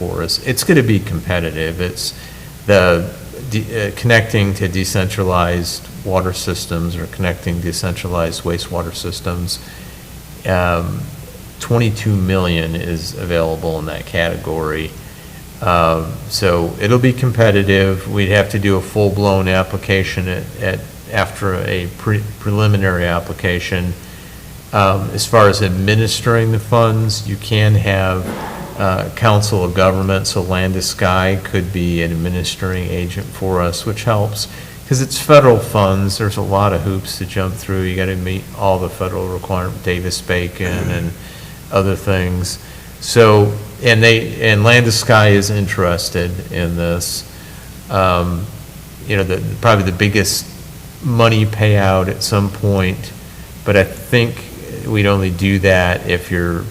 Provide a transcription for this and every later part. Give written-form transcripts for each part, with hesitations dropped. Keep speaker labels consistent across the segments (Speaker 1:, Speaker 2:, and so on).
Speaker 1: for us. It's going to be competitive. It's the connecting to decentralized water systems or connecting decentralized wastewater systems. 22 million is available in that category. So it'll be competitive. We'd have to do a full-blown application after a preliminary application. As far as administering the funds, you can have council of government, so Land to Sky could be an administering agent for us, which helps because it's federal funds. There's a lot of hoops to jump through. You got to meet all the federal requirements, Davis-Bacon and other things. So, and Land to Sky is interested in this. You know, probably the biggest money payout at some point, but I think we'd only do that if you're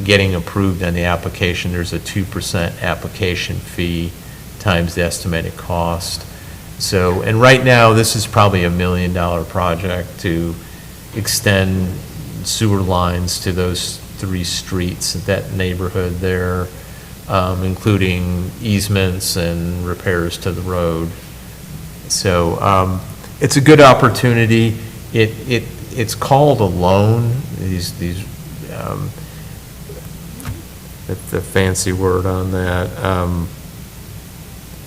Speaker 1: getting approved on the application. There's a 2% application fee times the estimated cost. So, and right now, this is probably $1 million project to extend sewer lines to those 3 streets, that neighborhood there, including easements and repairs to the road. So it's a good opportunity. It's called a loan. The fancy word on that,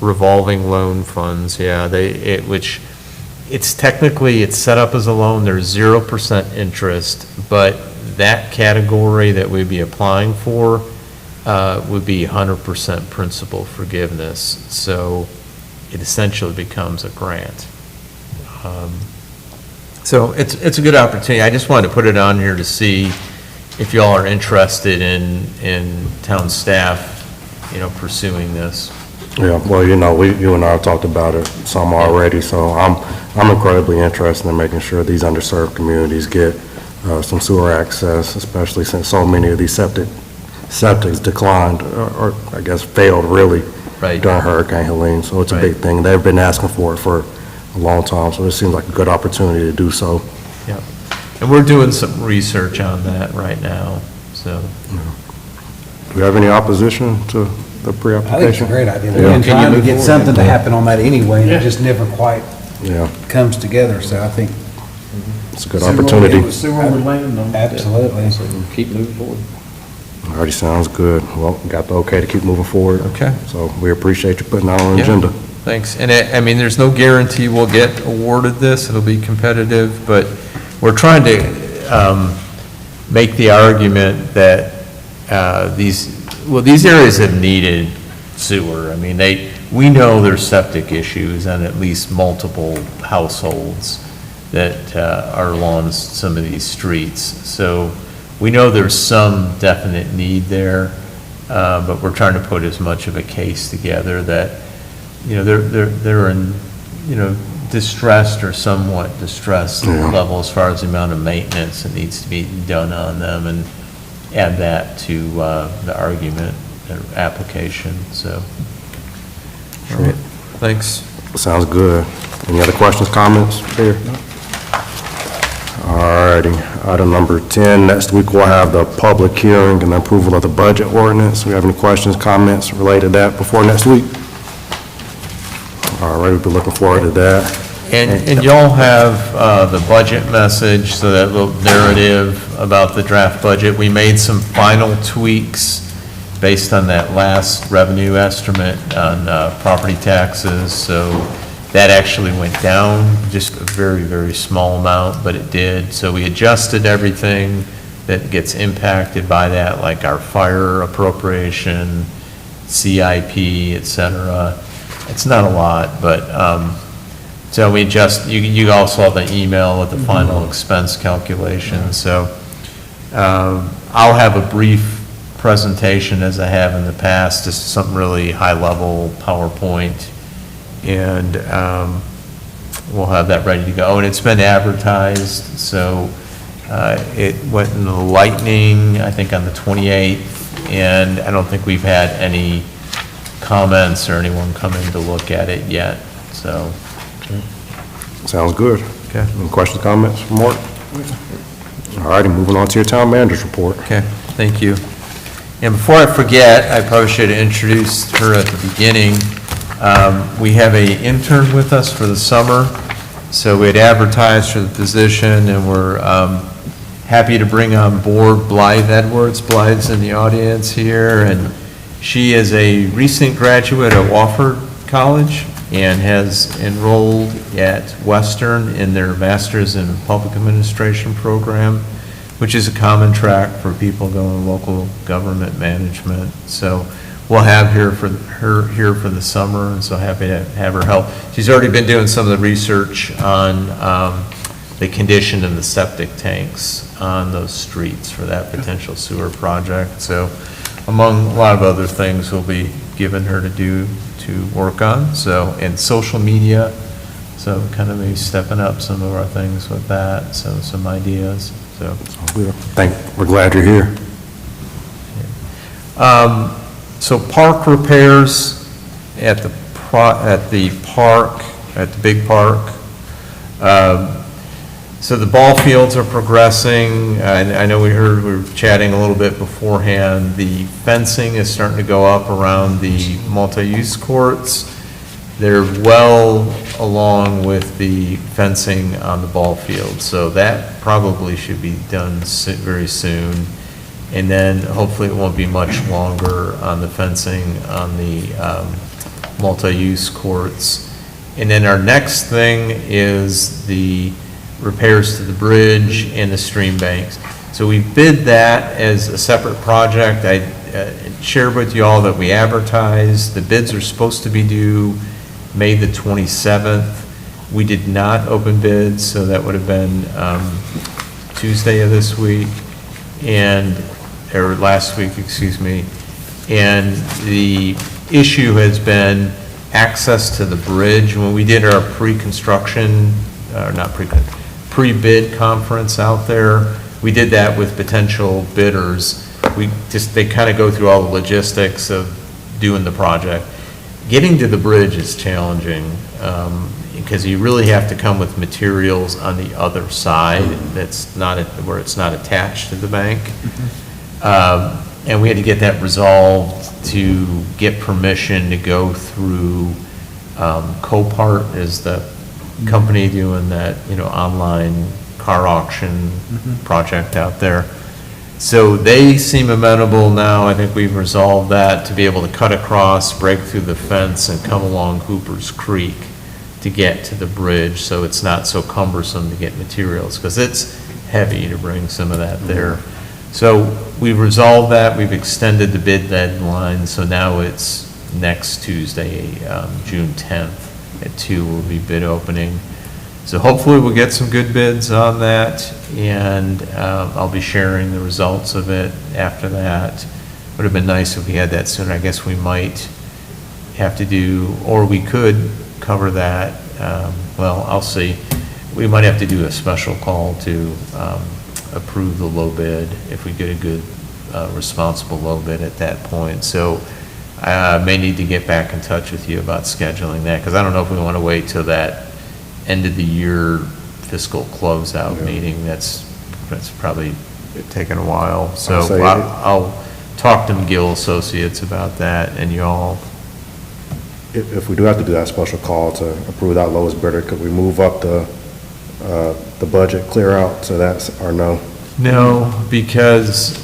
Speaker 1: revolving loan funds. Yeah, which it's technically it's set up as a loan. There's 0% interest, but that category that we'd be applying for would be 100% principal forgiveness. So it essentially becomes a grant. So it's a good opportunity. I just wanted to put it on here to see if y'all are interested in town staff, you know, pursuing this.
Speaker 2: Yeah, well, you know, you and I have talked about it some already, so I'm incredibly interested in making sure these underserved communities get some sewer access, especially since so many of these septics declined, or I guess failed really during Hurricane Helene. So it's a big thing. They've been asking for it for a long time, so it seems like a good opportunity to do so.
Speaker 1: Yeah, and we're doing some research on that right now. So,
Speaker 2: do you have any opposition to the pre-application?
Speaker 3: I think it's a great idea.
Speaker 2: Yeah.
Speaker 3: We've been trying to get something to happen on that anyway, and it just never quite
Speaker 2: Yeah,
Speaker 3: comes together, so I think.
Speaker 2: it's a good opportunity.
Speaker 4: Sewer would land on.
Speaker 3: Absolutely.
Speaker 4: So we'll keep moving forward.
Speaker 2: Already sounds good. Well, we got the okay to keep moving forward.
Speaker 1: Okay.
Speaker 2: So we appreciate you putting that on the
Speaker 1: Yeah.
Speaker 2: agenda.
Speaker 1: Thanks. And I mean, there's no guarantee we'll get awarded this. It'll be competitive, but we're trying to make the argument that these areas have needed sewer. I mean, we know there's septic issues on at least multiple households that are along some of these streets. So we know there's some definite need there, but we're trying to put as much of a case together that, you know, they're in, you know, distressed or somewhat distressed level as far as the amount of maintenance that needs to be done on them, and add that to the argument or application. So, all right, thanks.
Speaker 2: Sounds good. Any other questions, comments here? All righty. Item number 10, next week we'll have the public hearing and approval of the budget ordinance. Do we have any questions, comments related to that before next week? All right, we'll be looking forward to that.
Speaker 1: And y'all have the budget message, so that little narrative about the draft budget. We made some final tweaks based on that last revenue estimate on property taxes. So that actually went down just a very, very small amount, but it did. So we adjusted everything that gets impacted by that, like our fire appropriation, CIP, et cetera. It's not a lot, but so we just, you also have the email with the final expense calculation. So I'll have a brief presentation as I have in the past, just something really high level PowerPoint, and we'll have that ready to go. And it's been advertised, so it went in the Lightning, I think on the 28th, and I don't think we've had any comments or anyone come in to look at it yet, so.
Speaker 2: Sounds good.
Speaker 1: Okay.
Speaker 2: Any questions, comments from Mark? All righty, moving on to your town manager's report.
Speaker 1: Okay, thank you. And before I forget, I probably should have introduced her at the beginning. We have a intern with us for the summer, so we had advertised for the position, and we're happy to bring on board Blythe Edwards. Blythe's in the audience here, and she is a recent graduate of Wofford College and has enrolled at Western in their Master's in Public Administration program, which is a common track for people going local government management. So we'll have her here for the summer, and so happy to have her help. She's already been doing some of the research on the condition of the septic tanks on those streets for that potential sewer project. So among a lot of other things we'll be giving her to work on, so, and social media, so kind of maybe stepping up some of our things with that, so some ideas, so.
Speaker 2: We're glad you're here.
Speaker 1: So park repairs at the park, at the big park. So the ball fields are progressing. I know we were chatting a little bit beforehand. The fencing is starting to go up around the multi-use courts. They're well along with the fencing on the ball field, so that probably should be done very soon. And then hopefully it won't be much longer on the fencing on the multi-use courts. And then our next thing is the repairs to the bridge and the stream banks. So we bid that as a separate project. I shared with you all that we advertised. The bids are supposed to be due May the 27th. We did not open bids, so that would have been Tuesday of this week, or last week, excuse me. And the issue has been access to the bridge. When we did our pre-construction, pre-bid conference out there, we did that with potential bidders. They kind of go through all the logistics of doing the project. Getting to the bridge is challenging, because you really have to come with materials on the other side that's not where it's not attached to the bank. And we had to get that resolved to get permission to go through Copart is the company doing that, online car auction project out there. So they seem amenable now. I think we've resolved that to be able to cut across, break through the fence, and come along Hooper's Creek to get to the bridge, so it's not so cumbersome to get materials, because it's heavy to bring some of that there. So we've resolved that. We've extended the bid deadline, so now it's next Tuesday, June 10th at 2 will be bid opening. So hopefully we'll get some good bids on that, and I'll be sharing the results of it after that. Would have been nice if we had that sooner. I guess we might have to do, or we could cover that. Well, I'll see. We might have to do a special call to approve the low bid if we get a good, responsible low bid at that point. So I may need to get back in touch with you about scheduling that, because I don't know if we want to wait till that end of the year fiscal closeout meeting. That's probably taken a while. So I'll talk to McGill Associates about that, and you all.
Speaker 5: If we do have to do that special call to approve that lowest bidder, could we move up the budget clear out, so that's our no?
Speaker 1: No, because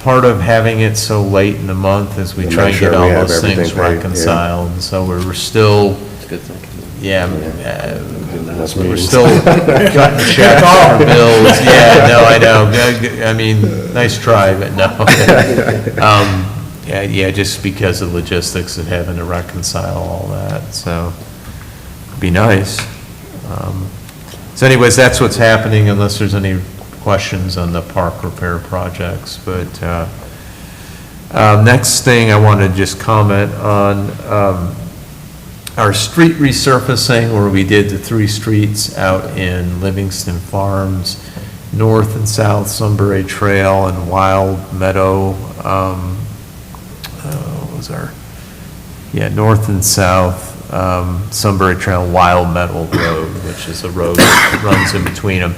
Speaker 1: part of having it so late in the month is we
Speaker 5: To
Speaker 1: try
Speaker 5: make
Speaker 1: and
Speaker 5: sure
Speaker 1: get all
Speaker 5: we have
Speaker 1: those things
Speaker 5: everything paid, yeah.
Speaker 1: reconciled. So we're still,
Speaker 5: That's
Speaker 1: we're
Speaker 5: me.
Speaker 1: still cutting checks for bills. Yeah, no, I know. I mean, nice try, but no. Yeah, just because of logistics of having to reconcile all that, so it'd be nice. So anyways, that's what's happening, unless there's any questions on the park repair projects. But next thing I want to just comment on our street resurfacing, where we did the 3 streets out in Livingston Farms, North and South Sunbury Trail and Wild Meadow. North and South Sunbury Trail, Wild Meadow Road, which is a road that runs in between them.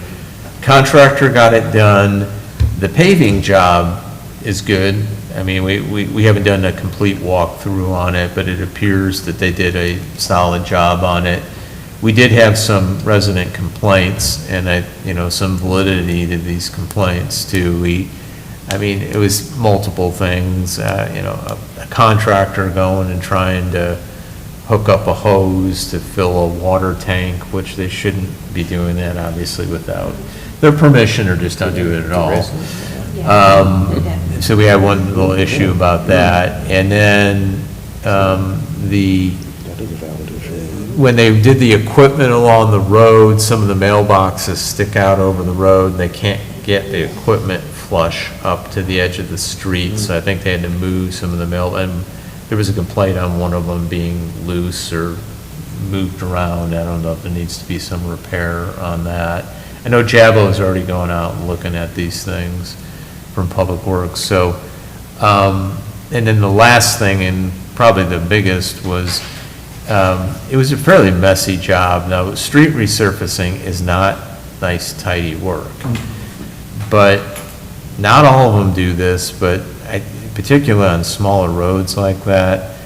Speaker 1: Contractor got it done. The paving job is good. I mean, we haven't done a complete walkthrough on it, but it appears that they did a solid job on it. We did have some resident complaints, and some validity to these complaints too. I mean, it was multiple things, a contractor going and trying to hook up a hose to fill a water tank, which they shouldn't be doing that, obviously, without their permission, or just don't do it at all. So we had one little issue about that. And then when they did the equipment along the road, some of the mailboxes stick out over the road, and they can't get the equipment flush up to the edge of the street, so I think they had to move some of the mail, and there was a complaint on one of them being loose or moved around. I don't know if there needs to be some repair on that. I know Jabo's already going out and looking at these things from Public Works, so, and then the last thing, and probably the biggest, was, it was a fairly messy job. Now, street resurfacing is not nice, tidy work, but not all of them do this, but particularly on smaller roads like that,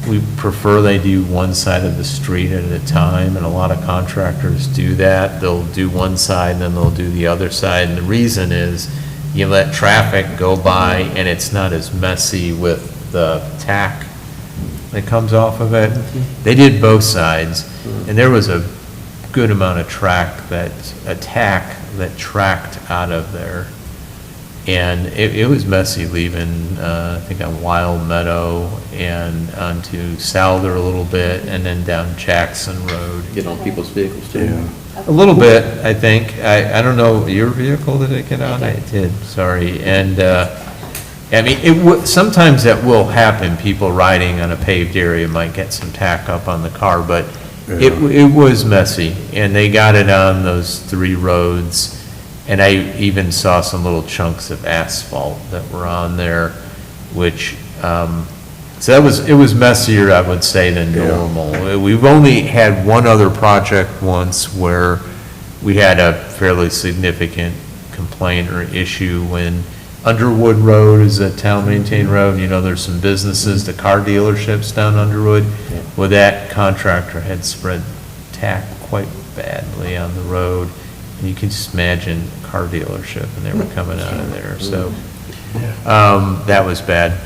Speaker 1: we prefer they do one side of the street at a time, and a lot of contractors do that. They'll do one side, and then they'll do the other side, and the reason is you let traffic go by, and it's not as messy with the tack that comes off of it. They did both sides, and there was a good amount of tack that tracked out of there. And it was messy leaving, I think on Wild Meadow and onto Souther a little bit, and then down Jackson Road.
Speaker 4: Get on people's vehicles too.
Speaker 1: A little bit, I think. I don't know, your vehicle, did it get on? I did, sorry. And, I mean, sometimes that will happen. People riding on a paved area might get some tack up on the car, but it was messy. And they got it on those 3 roads. And I even saw some little chunks of asphalt that were on there, which, so it was messier, I would say, than normal. We've only had one other project once where we had a fairly significant complaint or issue when Underwood Road is a town-maintained road. There's some businesses, the car dealerships down Underwood. Well, that contractor had spread tack quite badly on the road. And you can just imagine a car dealership, and they were coming out of there, so that was bad.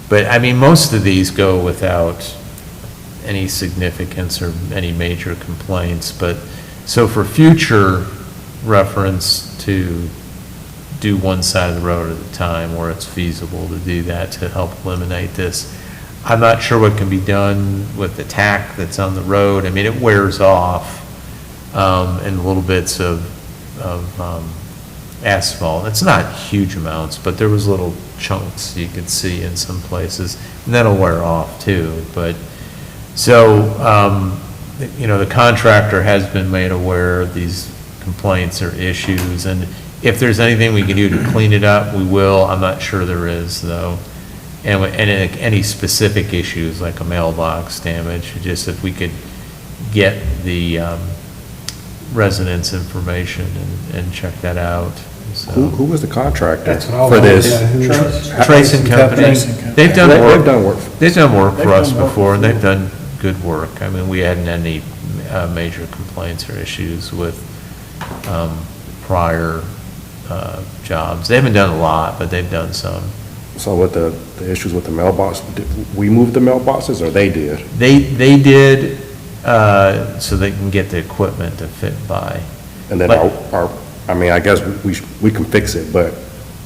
Speaker 1: But, I mean, most of these go without any significance or any major complaints, but, so for future reference, to do one side of the road at a time where it's feasible to do that to help eliminate this. I'm not sure what can be done with the tack that's on the road. I mean, it wears off, and little bits of asphalt. It's not huge amounts, but there was little chunks you could see in some places, and that'll wear off too. But, so, the contractor has been made aware of these complaints or issues, and if there's anything we can do to clean it up, we will. I'm not sure there is, though. And any specific issues, like a mailbox damage, just if we could get the residents' information and check that out. So.
Speaker 5: Who was the contractor
Speaker 3: That's what I
Speaker 5: for
Speaker 3: wanted
Speaker 5: this?
Speaker 3: to know.
Speaker 1: Trace and Company. They've done
Speaker 5: They've done
Speaker 1: work.
Speaker 5: work.
Speaker 1: They've done work
Speaker 4: They've
Speaker 1: for us
Speaker 4: done work
Speaker 1: before, and
Speaker 4: for
Speaker 1: they've done good work. I mean, we hadn't any major complaints or issues with prior jobs. They haven't done a lot, but they've done some.
Speaker 5: So with the issues with the mailbox, did we moved the mailboxes, or they did?
Speaker 1: They did, so they can get the equipment to fit by.
Speaker 5: And then I mean, I guess we can fix it, but,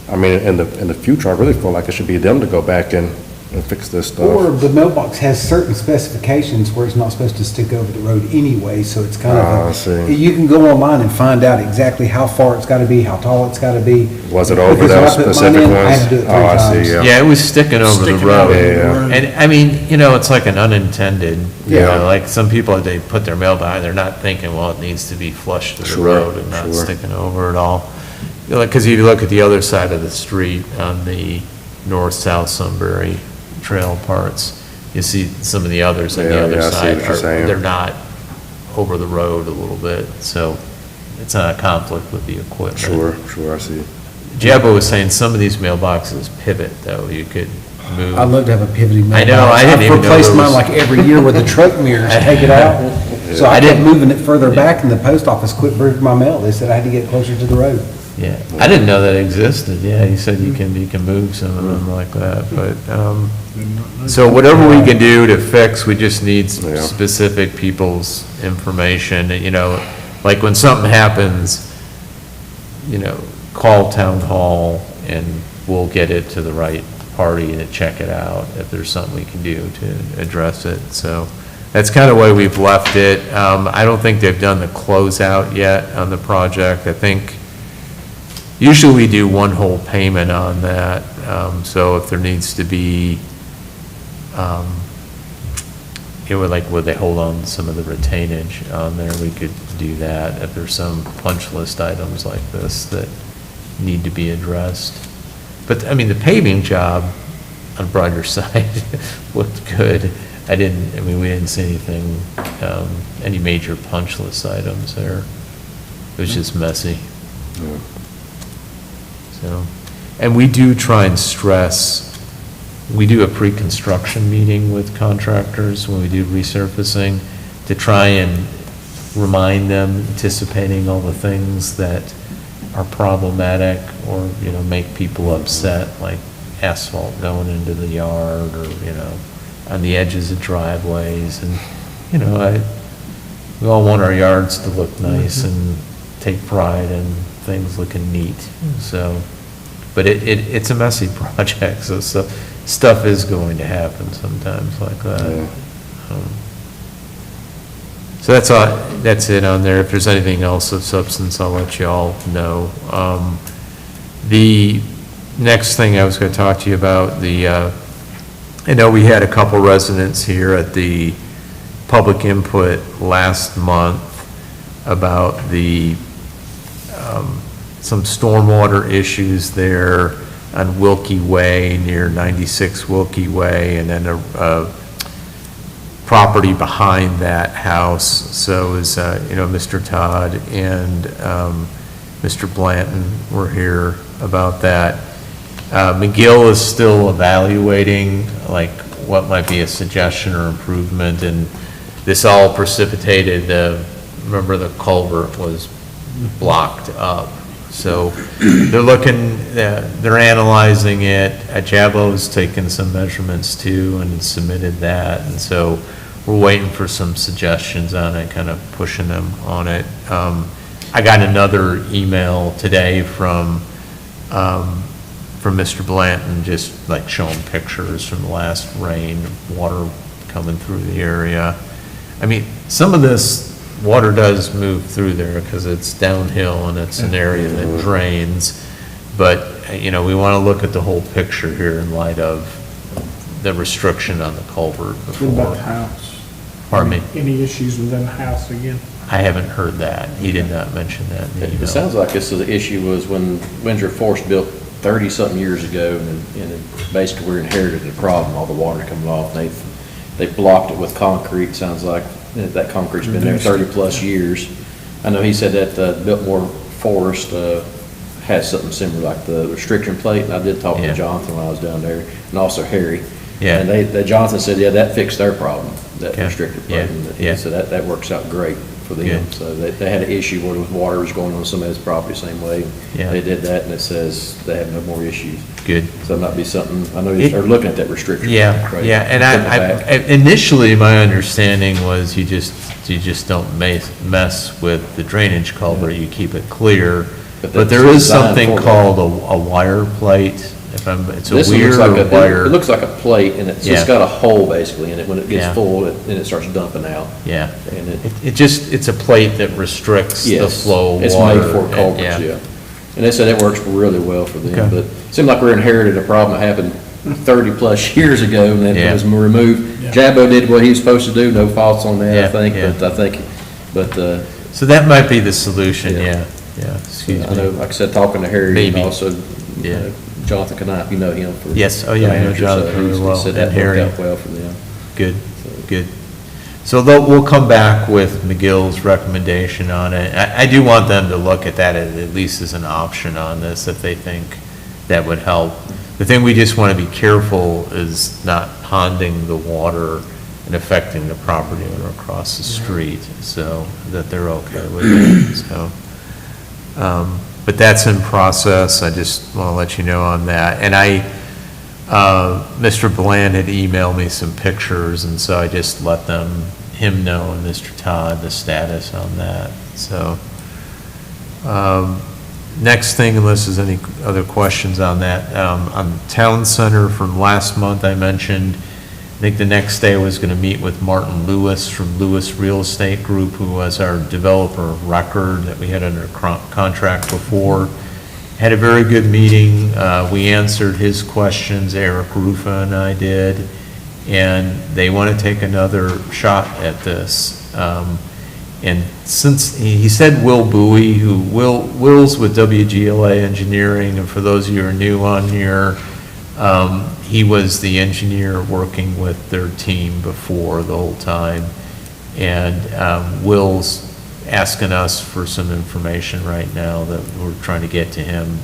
Speaker 5: I mean, in the future, I really feel like it should be them to go back and fix this stuff.
Speaker 3: Or the mailbox has certain specifications where it's not supposed to stick over the road anyway, so it's kind
Speaker 5: I
Speaker 3: of,
Speaker 5: see.
Speaker 3: you can go online and find out exactly how far it's gotta be, how tall it's gotta be.
Speaker 5: Was it over
Speaker 3: Because when I
Speaker 5: those
Speaker 3: put mine
Speaker 5: specific
Speaker 3: in, I
Speaker 5: ones?
Speaker 3: had to do it 3
Speaker 5: Oh, I see,
Speaker 3: times.
Speaker 5: yeah.
Speaker 1: Yeah, it was sticking over the
Speaker 4: Sticking out
Speaker 1: road.
Speaker 4: over the
Speaker 5: Yeah.
Speaker 4: road.
Speaker 1: And, I mean, it's like an unintended,
Speaker 5: Yeah.
Speaker 1: like some people, they put their mail by, they're not thinking, well, it needs to be flush to the
Speaker 5: Sure,
Speaker 1: road and not
Speaker 5: sure.
Speaker 1: sticking over at all. Because if you look at the other side of the street on the north-south Sunbury Trail parts, you see some of the others on the
Speaker 5: Yeah,
Speaker 1: other
Speaker 5: yeah, I see
Speaker 1: side
Speaker 5: what you're
Speaker 1: are,
Speaker 5: saying.
Speaker 1: they're not over the road a little bit, so it's not a conflict with the equipment.
Speaker 5: Sure, I see.
Speaker 1: Jabba was saying some of these mailboxes pivot, though, you could move.
Speaker 3: I'd love to have a pivoting
Speaker 1: I
Speaker 3: mailbox.
Speaker 1: know, I didn't even know
Speaker 3: I've replaced
Speaker 1: there
Speaker 3: mine
Speaker 1: was-
Speaker 3: like every year with the truck mirrors, take it out. So
Speaker 1: I
Speaker 3: I kept
Speaker 1: didn't-
Speaker 3: moving it further back and the post office quit bringing my mail. They said I had to get closer to the road.
Speaker 1: Yeah, I didn't know that existed, yeah, he said you can move some of them like that, but, so whatever we can do to fix, we just need
Speaker 2: Yeah.
Speaker 1: specific people's information, you know, like when something happens, you know, call town hall and we'll get it to the right party to check it out, if there's something we can do to address it, so that's kind of the way we've left it. I don't think they've done the closeout yet on the project, I think, usually we do one whole payment on that, so if there needs to be, it would like, would they hold on to some of the retainage on there, we could do that if there's some punch list items like this that need to be addressed. But, I mean, the paving job on Broader side looked good. I mean, we didn't see anything, any major punch list items there. It was just messy. So, and we do try and stress, we do a pre-construction meeting with contractors when we do resurfacing to try and remind them, anticipating all the things that are problematic or, you know, make people upset, like asphalt going into the yard or, you know, on the edges of driveways. And, you know, we all want our yards to look nice and take pride in things looking neat, so, but it's a messy project, so stuff is going to happen sometimes like that. So that's all, that's it on there. If there's anything else of substance, I'll let you all know. The next thing I was going to talk to you about, I know we had a couple residents here at the public input last month about some stormwater issues there on Wilkie Way, near 96 Wilkie Way, and then a property behind that house. So is, you know, Mr. Todd and Mr. Blanton were here about that. McGill is still evaluating, like, what might be a suggestion or improvement, and this all precipitated, remember the culvert was blocked up. So they're looking, they're analyzing it. Jablo's taken some measurements too and submitted that. And so we're waiting for some suggestions on it, kind of pushing them on it. I got another email today from Mr. Blanton, just like showing pictures from the last rain, water coming through the area. I mean, some of this water does move through there because it's downhill and it's an area that drains. But, you know, we want to look at the whole picture here in light of the restriction on the culvert
Speaker 6: What about the
Speaker 1: before.
Speaker 6: house?
Speaker 1: Pardon me?
Speaker 6: Any issues within the house again?
Speaker 1: I haven't heard that. He did not mention that in the
Speaker 4: It
Speaker 1: email.
Speaker 4: sounds like this is the issue was when Windsor Forest built 30-something years ago, and basically we inherited the problem, all the water coming off. They blocked it with concrete, sounds like. That concrete's been there 30-plus years. I know he said that Biltmore Forest has something similar, like the restriction plate, and I did talk
Speaker 1: Yeah.
Speaker 4: to Jonathan when I was down there, and also Harry.
Speaker 1: Yeah.
Speaker 4: And Jonathan said, yeah, that fixed their problem, that
Speaker 1: Okay.
Speaker 4: restricted
Speaker 1: Yeah.
Speaker 4: plate. And
Speaker 1: Yeah.
Speaker 4: So that works out great for them.
Speaker 1: Good.
Speaker 4: So they had an issue where the water was going on somebody's property the same way.
Speaker 1: Yeah.
Speaker 4: They did that, and it says they have no more issues.
Speaker 1: Good.
Speaker 4: So that might be something, I know
Speaker 1: It-
Speaker 4: they're looking at that restriction.
Speaker 1: Yeah,
Speaker 4: right?
Speaker 1: yeah, and
Speaker 4: Put it back.
Speaker 1: initially, my understanding was you just don't mess with the drainage culvert, you keep it clear.
Speaker 4: But
Speaker 1: But
Speaker 4: that's
Speaker 1: there is
Speaker 4: designed
Speaker 1: something
Speaker 4: for that.
Speaker 1: called a wire plate, it's a
Speaker 4: This one
Speaker 1: weir
Speaker 4: looks like
Speaker 1: or
Speaker 4: a,
Speaker 1: wire.
Speaker 4: it looks like a plate, and it's
Speaker 1: Yeah.
Speaker 4: just got a hole basically in it. When it
Speaker 1: Yeah.
Speaker 4: gets full, then it starts dumping out.
Speaker 1: Yeah,
Speaker 4: And
Speaker 1: it's a plate that restricts the
Speaker 4: yes,
Speaker 1: flow of
Speaker 4: it's
Speaker 1: water.
Speaker 4: made for
Speaker 1: and-
Speaker 4: culverts, yeah. And they said it works really well for
Speaker 1: Okay.
Speaker 4: them, but it seemed like we inherited a problem that happened 30-plus years ago, and then
Speaker 1: Yeah.
Speaker 4: it was removed. Jabbo did what he was supposed to do, no faults on that,
Speaker 1: Yeah,
Speaker 4: I think,
Speaker 1: yeah.
Speaker 4: but
Speaker 1: So that might be the solution,
Speaker 4: Yeah.
Speaker 1: yeah, excuse
Speaker 4: I know,
Speaker 1: me.
Speaker 4: like I said, talking to Harry and
Speaker 1: Maybe.
Speaker 4: also
Speaker 1: Yeah.
Speaker 4: Jonathan Knipe, you know him for.
Speaker 1: Yes, oh, yeah, I know
Speaker 4: manager, so
Speaker 1: Jonathan
Speaker 4: he
Speaker 1: really well,
Speaker 4: said
Speaker 1: and
Speaker 4: that
Speaker 1: Harry.
Speaker 4: worked out well for them.
Speaker 1: Good, good. So we'll come back with McGill's recommendation on it. I do want them to look at that at least as an option on this, if they think that would help. The thing we just want to be careful is not ponding the water and affecting the property owner across the street, so that they're okay with it, so. But that's in process, I just want to let you know on that. And Mr. Bland had emailed me some pictures, and so I just let him know, and Mr. Todd, the status on that, so. Next thing, unless there's any other questions on that, on Town Center from last month, I mentioned, I think the next day I was going to meet with Martin Lewis from Lewis Real Estate Group, who was our developer of record that we had under contract before. Had a very good meeting. We answered his questions, Eric Rufa and I did, and they want to take another shot at this. And since, he said Will Bowie, Will's with WGLA Engineering, and for those of you who are new on here, he was the engineer working with their team before the whole time. And Will's asking us for some information right now that we're trying to get to him,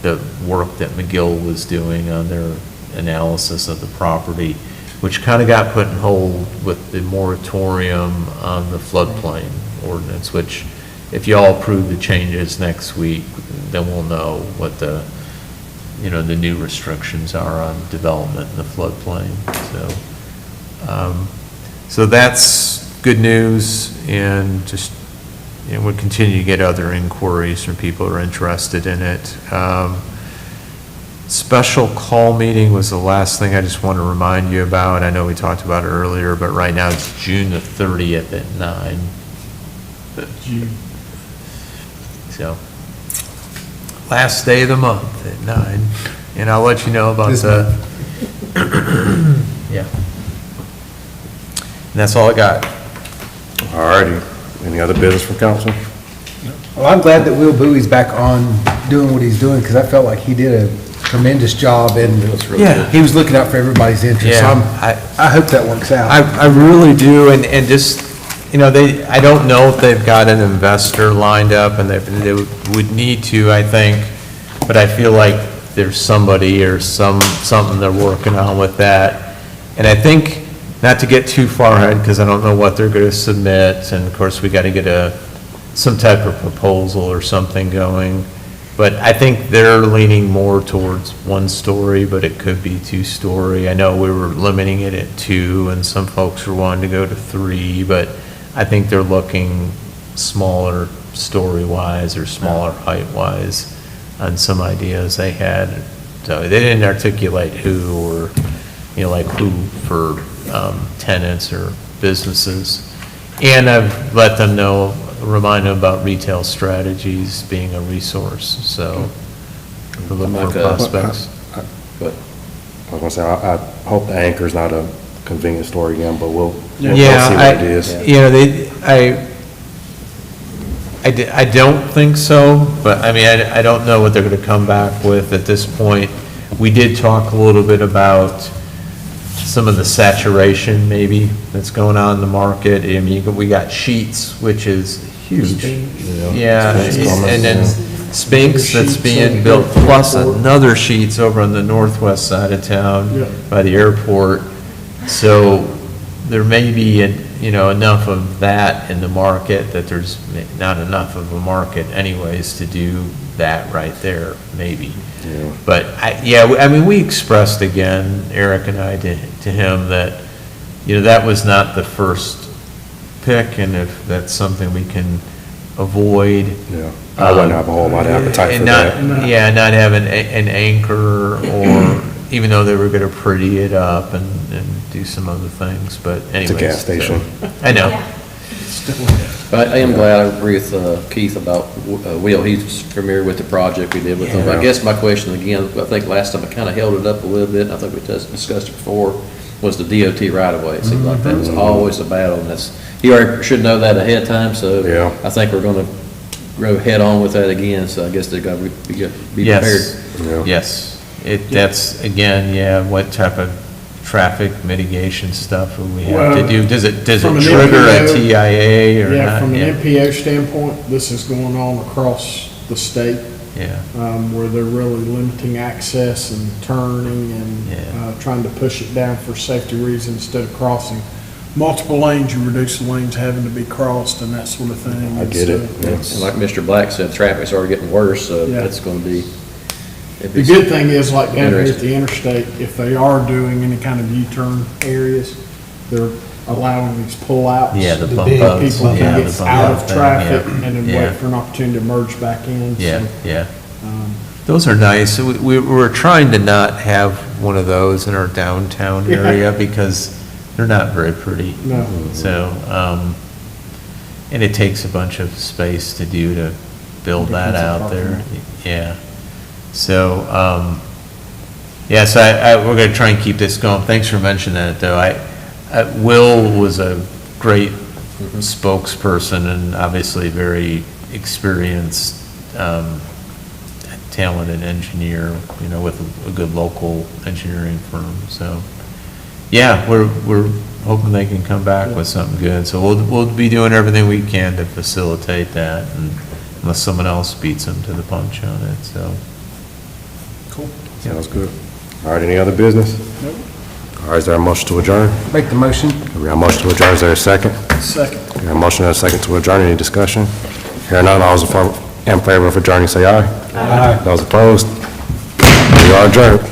Speaker 1: the work that McGill was doing on their analysis of the property, which kind of got put on hold with the moratorium on the floodplain ordinance, which if y'all approve the changes next week, then we'll know what the new restrictions are on development in the floodplain, so. So that's good news, and just, we'll continue to get other inquiries from people who are interested in it. Special call meeting was the last thing I just want to remind you about. I know we talked about it earlier, but right now it's June the 30th at 9. So, last day of the month at 9, and I'll let you know about
Speaker 3: This
Speaker 1: yeah. And that's all I got.
Speaker 5: All righty. Any other business from council?
Speaker 3: Well, I'm glad that Will Bowie's back on doing what he's doing, because I felt like he did a tremendous job, and
Speaker 1: Yeah.
Speaker 3: he was looking out for everybody's interest. So
Speaker 1: Yeah,
Speaker 3: I hope that works out.
Speaker 1: I really do, and just, I don't know if they've got an investor lined up, and they would need to, I think, but I feel like there's somebody or something they're working on with that. And I think, not to get too far ahead, because I don't know what they're going to submit, and of course, we got to get some type of proposal or something going, but I think they're leaning more towards 1 story, but it could be 2-story. I know we were limiting it at 2, and some folks were wanting to go to 3, but I think they're looking smaller story-wise or smaller height-wise on some ideas they had. So they didn't articulate who, or, like who for tenants or businesses. And I've let them know, remind them about retail strategies being a resource, so we're looking for prospects.
Speaker 4: But
Speaker 5: I was gonna say, I hope the Anchor's not a convenience store again, but we'll see
Speaker 1: Yeah,
Speaker 5: what it is.
Speaker 1: I don't think so, but I mean, I don't know what they're gonna come back with at this point. We did talk a little bit about some of the saturation maybe that's going on in the market. I mean, we got Sheets, which is huge. Yeah, and then Spinks that's being built, plus another Sheets over on the northwest side of town by the airport. So there may be, enough of that in the market that there's not enough of a market anyways to do that right there, maybe.
Speaker 5: Yeah.
Speaker 1: But we expressed again, Eric and I, to him that, that was not the first pick, and if that's something we can avoid.
Speaker 5: Yeah, I wouldn't have a whole lot of appetite for
Speaker 1: and
Speaker 5: that.
Speaker 1: not having an anchor, or even though they were gonna pretty it up and do some other things, but anyways.
Speaker 5: It's a gas station.
Speaker 1: so, I know.
Speaker 4: But I am glad, I agree with Keith about Will, he's familiar with the project we did with him.
Speaker 5: Yeah.
Speaker 4: I guess my question again, I think last time I kind of held it up a little bit, and I think we discussed it before, was the DOT right-of-way. It seemed like that was always a battle, and he already should know that ahead of time, so
Speaker 5: Yeah.
Speaker 4: I think we're going to go head-on with that again, so I guess they've got to be prepared.
Speaker 1: Yes,
Speaker 5: Yeah.
Speaker 1: yes. That's, again, what type of traffic mitigation stuff that we have to
Speaker 6: Well,
Speaker 1: do? Does it
Speaker 6: from an
Speaker 1: trigger a
Speaker 6: MPO
Speaker 1: TIA or
Speaker 6: Yeah,
Speaker 1: not?
Speaker 6: from
Speaker 1: Yeah.
Speaker 6: an MPO standpoint, this is going on across the state,
Speaker 1: Yeah,
Speaker 6: where they're really limiting access and turning
Speaker 1: Yeah.
Speaker 6: and trying to push it down for safety reasons instead of crossing multiple lanes. You reduce the lanes having to be crossed and that sort of thing.
Speaker 5: I get it.
Speaker 6: So,
Speaker 4: And like Mr. Black said, traffic's already getting worse, so
Speaker 6: Yeah.
Speaker 4: that's gonna be. if
Speaker 6: The
Speaker 4: it's-
Speaker 6: good thing is, like down here at
Speaker 4: Interesting.
Speaker 6: the interstate, if they are doing any kind of U-turn areas, they're allowing these pullouts.
Speaker 1: yeah, the
Speaker 3: The
Speaker 1: bump
Speaker 3: big
Speaker 1: outs.
Speaker 6: People
Speaker 1: yeah,
Speaker 6: can
Speaker 1: the
Speaker 6: get
Speaker 1: bump
Speaker 6: out
Speaker 1: out
Speaker 6: of
Speaker 1: thing,
Speaker 6: traffic
Speaker 1: yeah.
Speaker 6: and then
Speaker 1: Yeah.
Speaker 6: wait for an opportunity to merge back in.
Speaker 1: Yeah,
Speaker 6: So,
Speaker 1: yeah.
Speaker 6: um,
Speaker 1: Those are nice. We're trying to not have one of those in our downtown
Speaker 6: Yeah.
Speaker 1: area because they're not very pretty.
Speaker 6: No.
Speaker 1: So, and it takes a bunch of space to build that
Speaker 6: Defensive
Speaker 1: out there.
Speaker 6: parking.
Speaker 1: Yeah. So, yeah, so we're gonna try and keep this going. Thanks for mentioning that, though. Will was a great spokesperson and obviously very experienced, talented engineer, with a good local engineering firm, so. Yeah, we're hoping they can come back with something good, so we'll be doing everything we can to facilitate that, and unless someone else beats them to the punch on it, so.
Speaker 5: Sounds good. All right, any other business?
Speaker 6: Nope.
Speaker 5: All right, is there a motion to adjourn?
Speaker 3: Make the motion.
Speaker 5: We have a motion to adjourn, is there a second?
Speaker 6: Second.
Speaker 5: We have a motion and a second to adjourn, any discussion? Hearing none, all those in favor of adjourning, say aye.
Speaker 3: Aye.
Speaker 5: Those opposed? We are adjourned.